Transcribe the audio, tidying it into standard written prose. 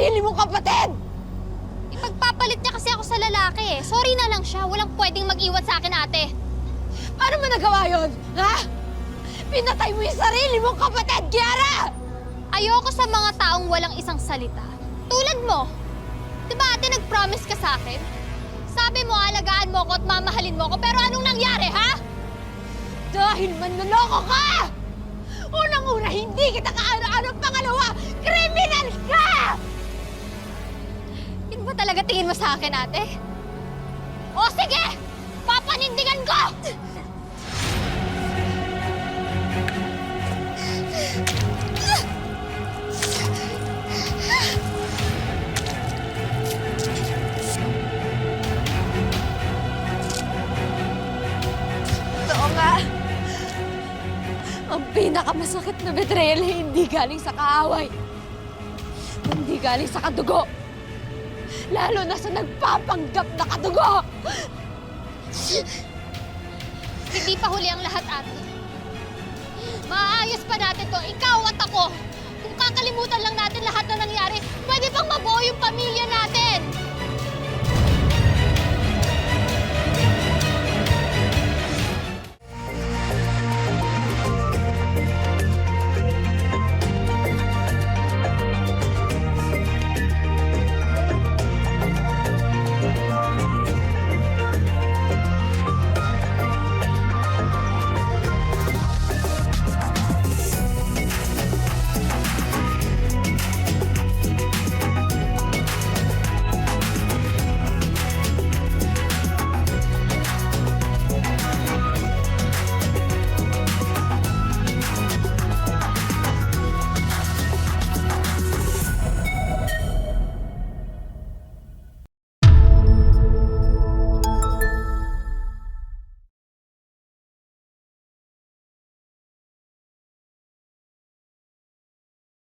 sarili mong kapatid! Ipagpapalit niya kasi ako sa lalaki eh. Sorry na lang siya. Walang pwedeng mag-iwan sa akin, ate. Paano mo nagawa yun? Ha? Pinatay mo yung sarili mong kapatid, Kiara! Ayoko sa mga taong walang isang salita. Tulad mo. Diba ate, nag-promise ka sa akin? Sabi mo, alagaan mo ko at mamahalin mo ko, pero anong nangyari, ha? Dahil manloloko ka! Unang-una, hindi kita kaano-ano. Pangalawa, kriminal ka! Yun ba talaga tingin mo sa akin, ate? O sige! Papanindigan ko! Oo nga. Ang pinakamasakit na betrayal ay hindi galing sa kaaway. Hindi galing sa kadugo. Lalo na sa nagpapanggap na kadugo! Hindi pa huli ang lahat, ate. Maayos pa natin to, ikaw at ako. Kung kakalimutan lang natin lahat na nangyari, pwede pang mabuo yung pamilya natin.